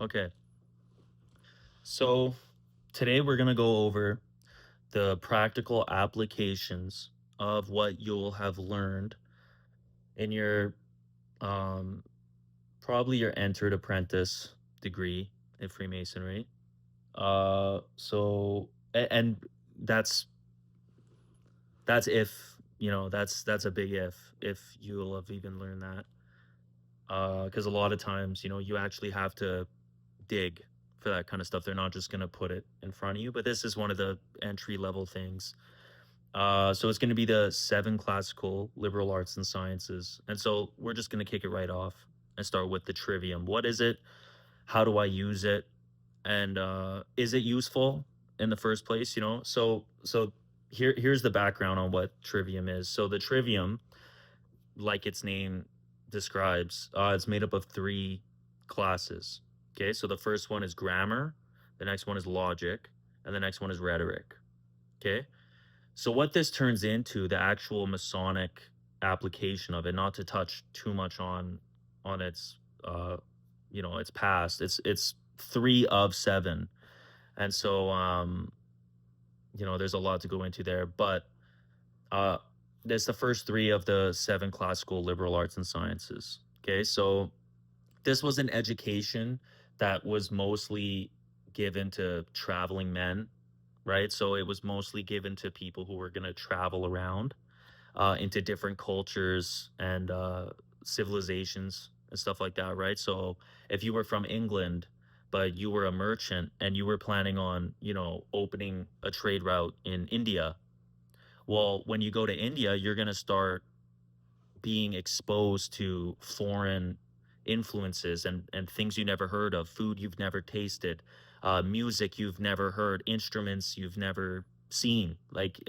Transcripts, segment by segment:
Okay. So today we're going to go over the practical applications of what you'll have learned in your um probably your entered apprentice degree in Freemasonry. And that's if, that's a big if you'll have even learned that. Because a lot of times, you actually have to dig for that kind of stuff. They're not just going to put it in front of you, but this is one of the entry level things. So it's going to be the seven classical liberal arts and sciences. And so we're just going to kick it right off and start with the trivium. What is it? How do I use it? And is it useful in the first place? Here's the background on what trivium is. So the trivium, like its name describes, it's made up of three classes. Okay, so the first one is grammar, the next one is logic, and the next one is rhetoric. Okay, so what this turns into, the actual Masonic application of it, not to touch too much on its its past. It's three of seven, and so there's a lot to go into there, but uh, there's the first three of the seven classical liberal arts and sciences. Okay, so this was an education that was mostly given to traveling men, right? So it was mostly given to people who were going to travel around into different cultures and civilizations and stuff like that, right? So if you were from England, but you were a merchant and you were planning on, opening a trade route in India, well, when you go to India, you're going to start being exposed to foreign influences and things you never heard of, food you've never tasted, music you've never heard, instruments you've never seen, like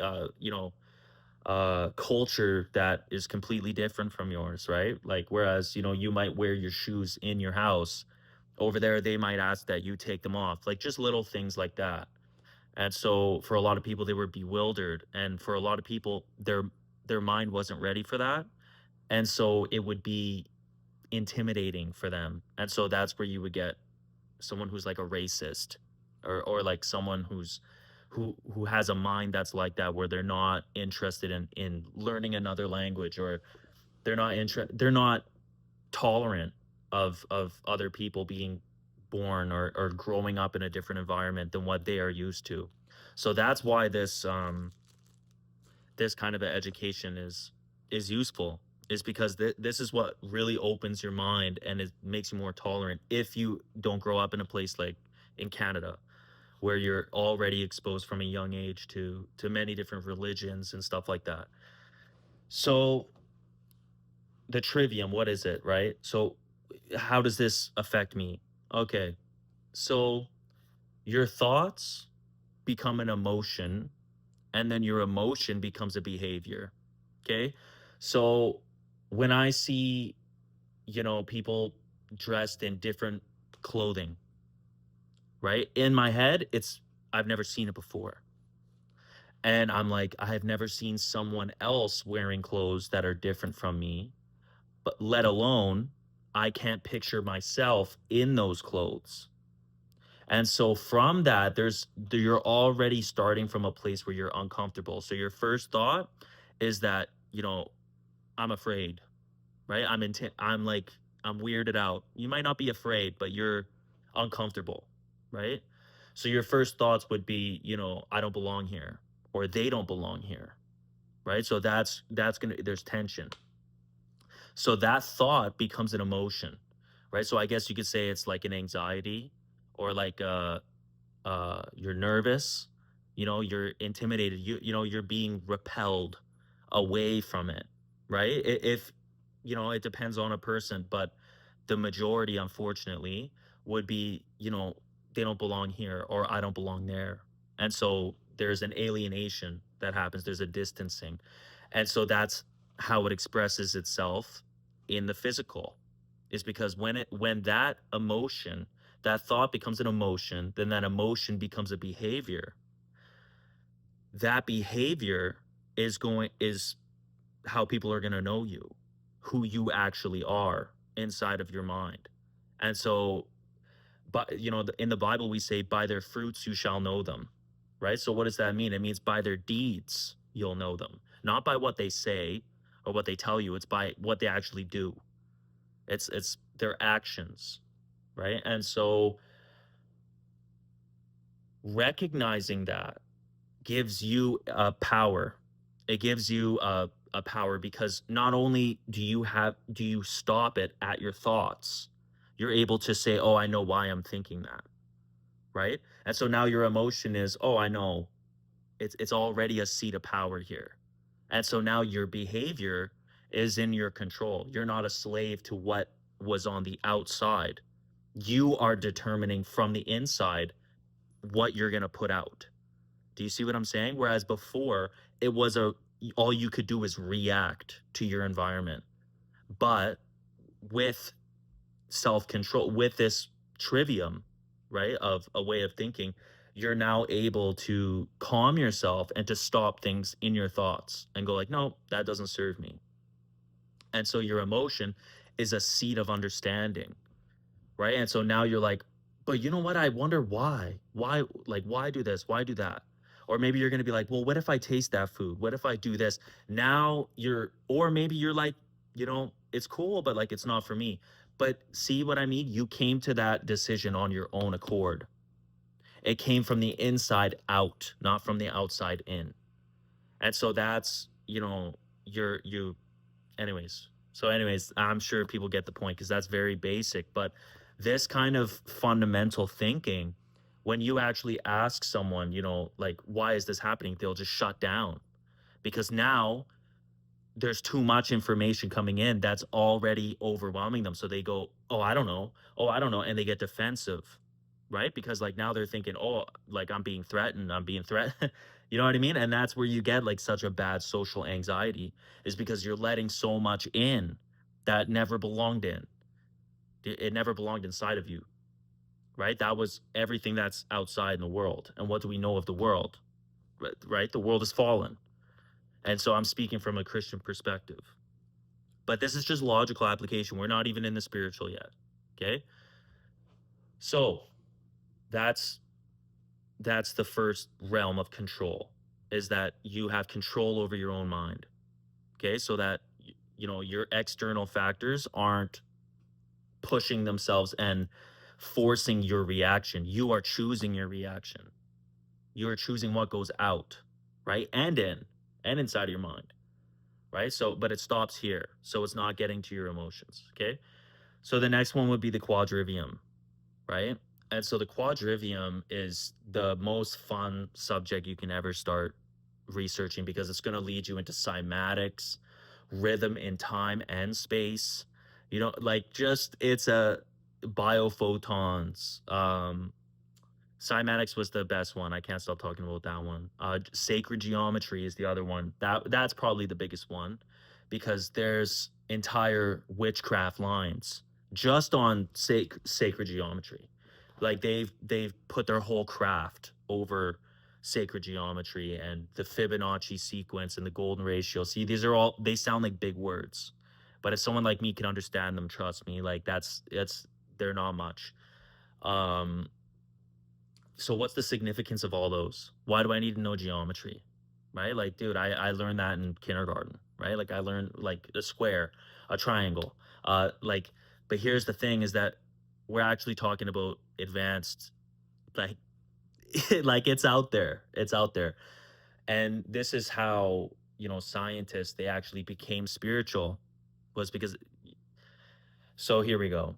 culture that is completely different from yours, right? Like whereas, you might wear your shoes in your house, over there they might ask that you take them off, like just little things like that. And so for a lot of people they were bewildered, and for a lot of people their mind wasn't ready for that. And so it would be intimidating for them. And so that's where you would get someone who's like a racist, or like someone who has a mind that's like that, where they're not interested in learning another language, or they're not tolerant of other people being born or growing up in a different environment than what they are used to. So that's why this kind of a education is useful, is because this is what really opens your mind and it makes you more tolerant if you don't grow up in a place like in Canada, where you're already exposed from a young age to many different religions and stuff like that. So the trivium, what is it, right? So how does this affect me? Okay, so your thoughts become an emotion, and then your emotion becomes a behavior. Okay. So when I see, people dressed in different clothing, right? In my head, I've never seen it before. And I'm like, I have never seen someone else wearing clothes that are different from me, but let alone I can't picture myself in those clothes. And so from that, you're already starting from a place where you're uncomfortable. So your first thought is that, I'm afraid, right? I'm weirded out. You might not be afraid, but you're uncomfortable, right? So your first thoughts would be, I don't belong here, or they don't belong here, right? So that's gonna there's tension. So that thought becomes an emotion, right? So I guess you could say it's like an anxiety, or like you're nervous, you're intimidated, you're being repelled away from it, right? If it depends on a person, but the majority, unfortunately, would be, they don't belong here, or I don't belong there. And so there's an alienation that happens, there's a distancing. And so that's how it expresses itself in the physical, is because when that emotion, that thought becomes an emotion, then that emotion becomes a behavior. That behavior is how people are going to know you, who you actually are inside of your mind. And so but in the Bible we say, "By their fruits you shall know them." Right? So what does that mean? It means by their deeds you'll know them, not by what they say or what they tell you. It's by what they actually do. It's their actions, right? And so recognizing that gives you a power. It gives you a power because not only do you stop it at your thoughts, you're able to say, "Oh, I know why I'm thinking that." Right? And so now your emotion is, "Oh, I know. It's already a seat of power here." And so now your behavior is in your control. You're not a slave to what was on the outside. You are determining from the inside what you're going to put out. Do you see what I'm saying? Whereas before, it was a all you could do is react to your environment. But with self-control, with this trivium, right, of a way of thinking, you're now able to calm yourself and to stop things in your thoughts and go like, "No, that doesn't serve me." And so your emotion is a seat of understanding. Right? And so now you're like, "But you know what? I wonder why. Why like, why do this? Why do that?" Or maybe you're gonna be like, "Well, what if I taste that food? What if I do this?" Now you're or maybe you're like, "It's cool, but, like, it's not for me." But see what I mean? You came to that decision on your own accord. It came from the inside out, not from the outside in. And so that's, you anyways. So anyways, I'm sure people get the point because that's very basic, but this kind of fundamental thinking, when you actually ask someone, like, "Why is this happening?" They'll just shut down because now there's too much information coming in that's already overwhelming them. So they go, "Oh, I don't know. Oh, I don't know." And they get defensive, right? Because like now they're thinking, "Oh, like I'm being threatened. I'm being threatened." You know what I mean? And that's where you get like such a bad social anxiety is because you're letting so much in that never belonged in. It never belonged inside of you, right? That was everything that's outside in the world. And what do we know of the world? Right? The world is fallen. And so I'm speaking from a Christian perspective. But this is just logical application. We're not even in the spiritual yet. Okay? So, that's that's the first realm of control is that you have control over your own mind. Okay? So that your external factors aren't pushing themselves and forcing your reaction. You are choosing your reaction. You are choosing what goes out, right? And inside of your mind, right? So but it stops here. So it's not getting to your emotions, okay? So the next one would be the quadrivium, right? And so the quadrivium is the most fun subject you can ever start researching because it's going to lead you into cymatics, rhythm in time and space. Like just it's a biophotons. Cymatics was the best one. I can't stop talking about that one. Sacred geometry is the other one. That's probably the biggest one because there's entire witchcraft lines just on sacred geometry. Like they've put their whole craft over sacred geometry and the Fibonacci sequence and the golden ratio. See, these are all they sound like big words. But if someone like me can understand them, trust me, like that's they're not much. Um so what's the significance of all those? Why do I need to know geometry? Right? Like, dude, I learned that in kindergarten, right? Like I learned like a square, a triangle. Like, but here's the thing is that we're actually talking about advanced, like like it's out there. It's out there. And this is how, scientists they actually became spiritual was because so here we go.